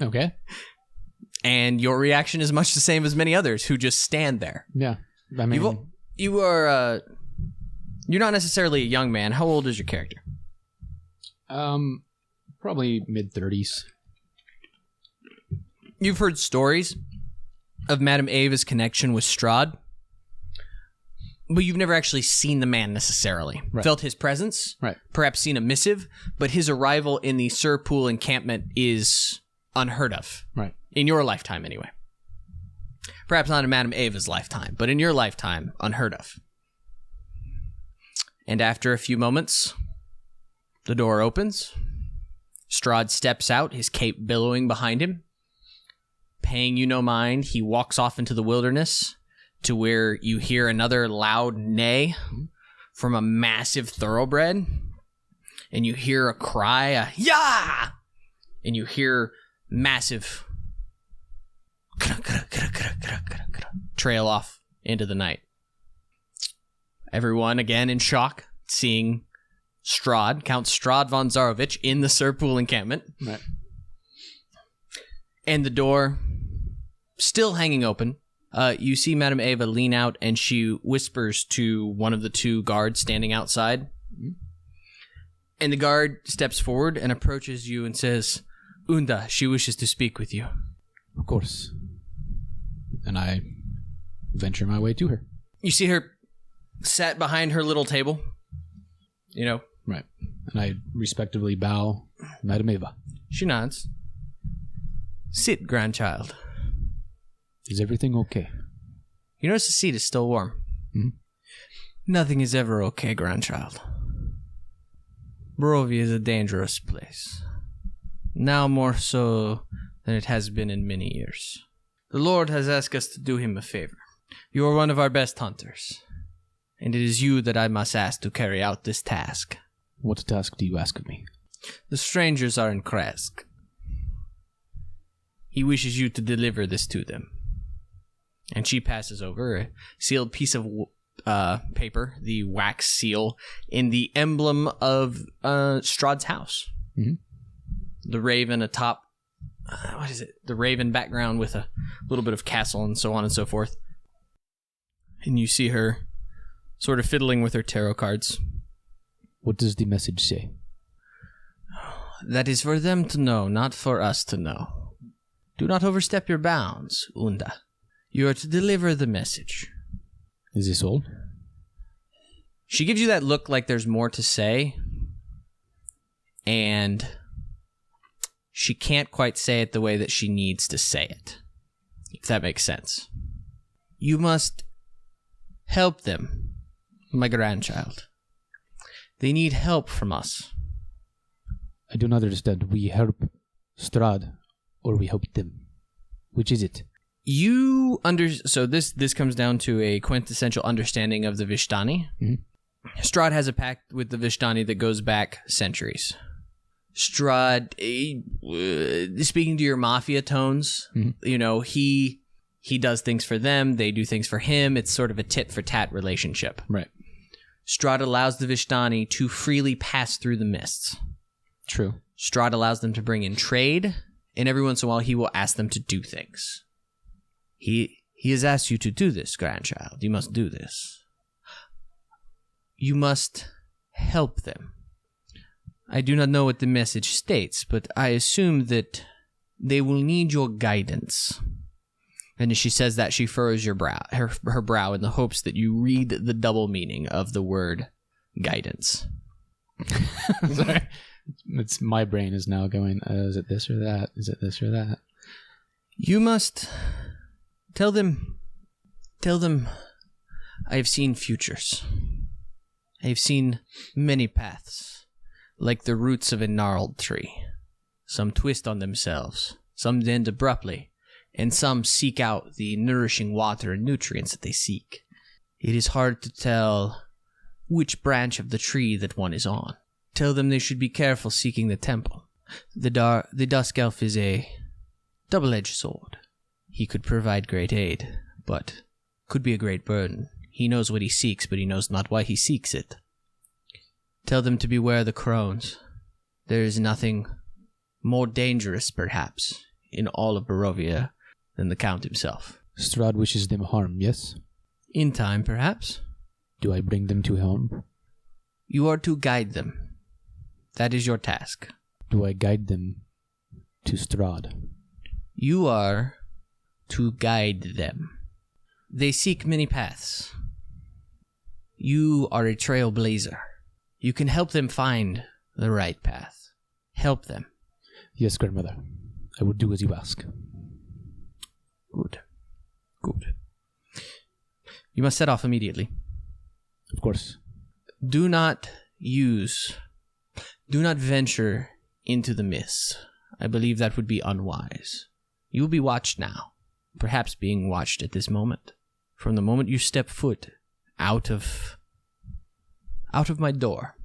Okay. And your reaction is much the same as many others who just stand there. Yeah. I mean, you're not necessarily a young man. How old is your character? probably mid-30s. You've heard stories of Madame Ava's connection with Strahd, but you've never actually seen the man necessarily. Right. Felt his presence, Right. perhaps seen a missive, but his arrival in the Surpool encampment is unheard of. Right. In your lifetime, anyway. Perhaps not in Madame Ava's lifetime, but in your lifetime, unheard of. And after a few moments, the door opens. Strahd steps out, his cape billowing behind him. Paying you no mind, he walks off into the wilderness to where you hear another loud neigh from a massive thoroughbred. And you hear a cry, a yah! And you hear massive trail off into the night. Everyone again in shock, seeing Strahd, Count Strahd von Zarovich, in the Surpool encampment. Right. And the door still hanging open. You see Madame Ava lean out and she whispers to one of the two guards standing outside. Mm-hmm. And the guard steps forward and approaches you and says, "Unda, she wishes to speak with you." Of course. And I venture my way to her. You see her sat behind her little table. You know. Right. And I respectively bow, Madame Ava. She nods. "Sit, grandchild." Is everything okay? You notice the seat is still warm. Mm-hmm. "Nothing is ever okay, grandchild. Barovia is a dangerous place. Now more so than it has been in many years. The Lord has asked us to do him a favor. You are one of our best hunters, and it is you that I must ask to carry out this task." What task do you ask of me? "The strangers are in Krezk. He wishes you to deliver this to them." And she passes over a sealed piece of paper, the wax seal, in the emblem of Strahd's house. Mm-hmm. The raven atop, what is it? The raven background with a little bit of castle and so on and so forth. And you see her sort of fiddling with her tarot cards. What does the message say? That is for them to know, not for us to know. Do not overstep your bounds, Unda. You are to deliver the message. Is this all? She gives you that look like there's more to say, and she can't quite say it the way that she needs to say it, if that makes sense. You must help them, my grandchild. They need help from us. I do not understand. We help Strahd, or we help them. Which is it? So this comes down to a quintessential understanding of the Vishtani. Mm-hmm. Strahd has a pact with the Vishtani that goes back centuries. Strahd, speaking to your mafia tones, he does things for them, they do things for him. It's sort of a tit-for-tat relationship. Right. Strahd allows the Vishtani to freely pass through the mists. True. Strahd allows them to bring in trade, and every once in a while he will ask them to do things. He has asked you to do this, grandchild. You must do this. You must help them. I do not know what the message states, but I assume that they will need your guidance. And as she says that, she furrows her brow in the hopes that you read the double meaning of the word guidance. Sorry. It's my brain is now going, is it this or that? Is it this or that? You must tell them I have seen futures. I have seen many paths, like the roots of a gnarled tree. Some twist on themselves, some end abruptly, and some seek out the nourishing water and nutrients that they seek. It is hard to tell which branch of the tree that one is on. Tell them they should be careful seeking the temple. The Dusk Elf is a double-edged sword. He could provide great aid, but could be a great burden. He knows what he seeks, but he knows not why he seeks it. Tell them to beware the crones. There is nothing more dangerous, perhaps, in all of Barovia than the Count himself. Strahd wishes them harm, yes? In time, perhaps. Do I bring them to harm? You are to guide them. That is your task. Do I guide them to Strahd? You are to guide them. They seek many paths. You are a trailblazer. You can help them find the right path. Help them. Yes, grandmother. I will do as you ask. Good. You must set off immediately. Of course. Do not venture into the mist. I believe that would be unwise. You will be watched now, perhaps being watched at this moment. From the moment you step foot out of my door,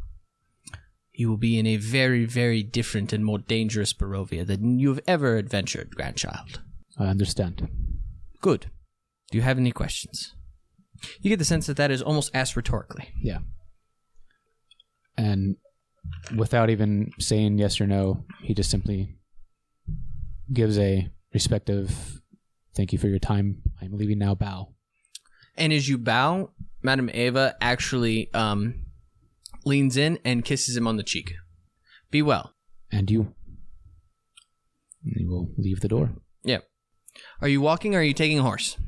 you will be in a very, very different and more dangerous Barovia than you have ever adventured, grandchild. I understand. Good. Do you have any questions? You get the sense that is almost asked rhetorically. Yeah. And without even saying yes or no, he just simply gives a respective, thank you for your time, I'm leaving now, bow. And as you bow, Madame Eva actually leans in and kisses him on the cheek. Be well. And you. And he will leave the door. Yeah. Are you walking or are you taking a horse?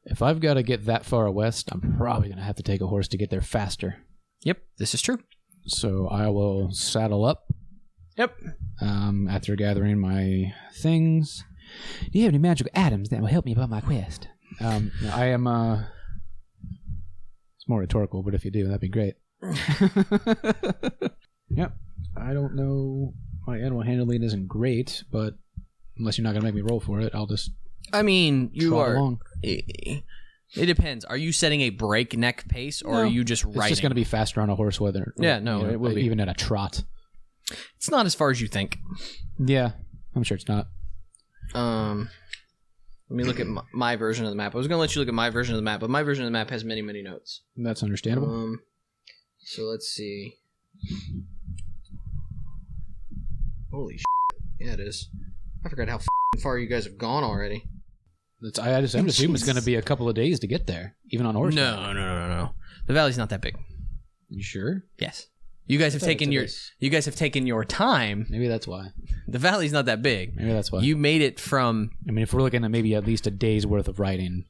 If I've got to get that far west, I'm probably going to have to take a horse to get there faster. Yep, this is true. So I will saddle up. Yep. After gathering my things. Do you have any magical items that will help me about my quest? I am, it's more rhetorical, but if you do, that'd be great. Yep. I don't know. My animal handling isn't great, but unless you're not going to make me roll for it, I'll just you are. along. It depends. Are you setting a breakneck pace or are you just riding? It's just going to be faster on a horse, whether. Yeah, no, it will be. Even at a trot. It's not as far as you think. Yeah, I'm sure it's not. Let me look at my version of the map. I was going to let you look at my version of the map, but my version of the map has many, many notes. That's understandable. So let's see. Holy shit. Yeah, it is. I forgot how far you guys have gone already. I'm assuming it's going to be a couple of days to get there, even on horseback. No. The valley's not that big. You sure? Yes. You guys have taken your time. Maybe that's why. The valley's not that big. Maybe that's why. You made it from... I mean, if we're looking at maybe at least a day's worth of riding,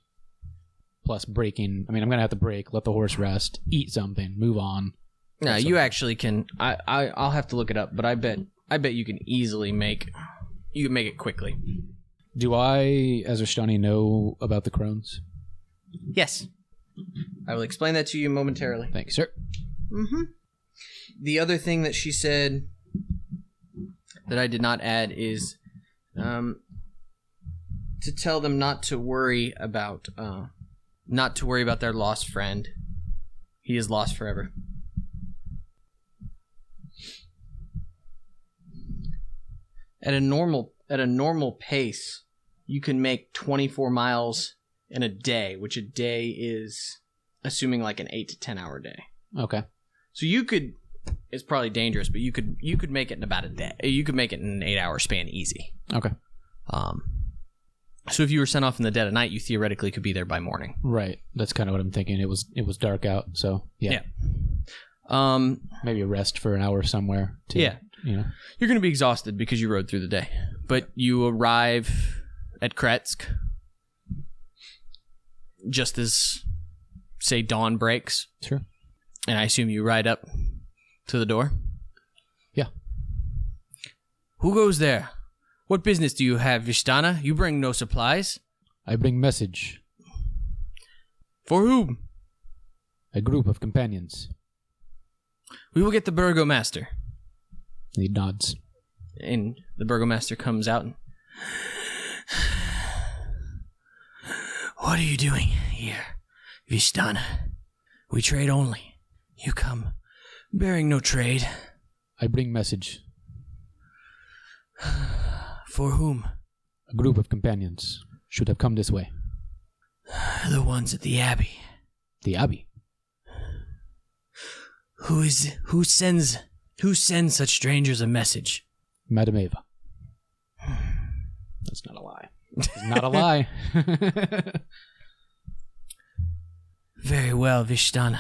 plus breaking... I mean, I'm going to have to break, let the horse rest, eat something, move on. No, you actually can... I'll have to look it up, but I bet you can easily make... You can make it quickly. Do I, as Ashtani, know about the crones? Yes. I will explain that to you momentarily. Thank you, sir. Mm-hmm. The other thing that she said that I did not add is to tell them not to worry about their lost friend. He is lost forever. At a normal pace, you can make 24 miles in a day, which a day is assuming like an 8 to 10 hour day. Okay. So you could, it's probably dangerous, but you could make it in about a day. You could make it in an 8 hour span easy. Okay. So if you were sent off in the dead of night, you theoretically could be there by morning. Right. That's kind of what I'm thinking. It was dark out, so yeah. Maybe a rest for an hour somewhere. Yeah. You know. You're going to be exhausted because you rode through the day. But you arrive at Krezk just as, say, dawn breaks. Sure. And I assume you ride up to the door? Yeah. Who goes there? What business do you have, Vishtana? You bring no supplies. I bring message. For whom? A group of companions. We will get the burgomaster. He nods. And the burgomaster comes out and... What are you doing here, Vishtana? We trade only. You come bearing no trade. I bring message. For whom? A group of companions should have come this way. The ones at the Abbey. The Abbey? Who sends such strangers a message? Madam Eva. That's not a lie. It's not a lie. Very well, Vishtana.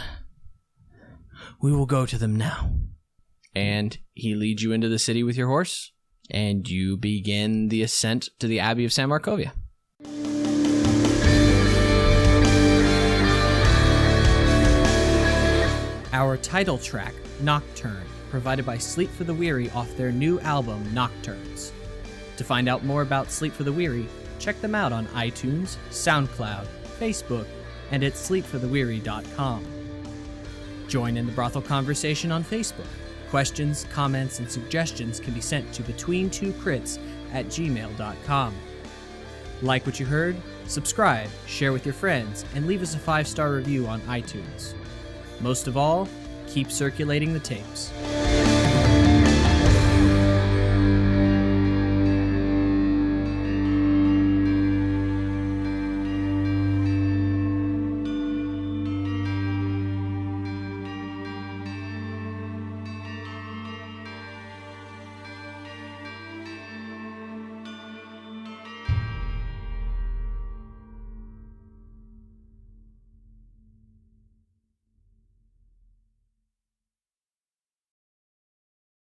We will go to them now. And he leads you into the city with your horse, and you begin the ascent to the Abbey of San Markovia. Our title track, Nocturne, provided by Sleep for the Weary off their new album, Nocturnes. To find out more about Sleep for the Weary, check them out on iTunes, SoundCloud, Facebook, and at sleepfortheweary.com. Join in the brothel conversation on Facebook. Questions, comments, and suggestions can be sent to between2crits@gmail.com. Like what you heard? Subscribe, share with your friends, and leave us a 5-star review on iTunes. Most of all, keep circulating the tapes.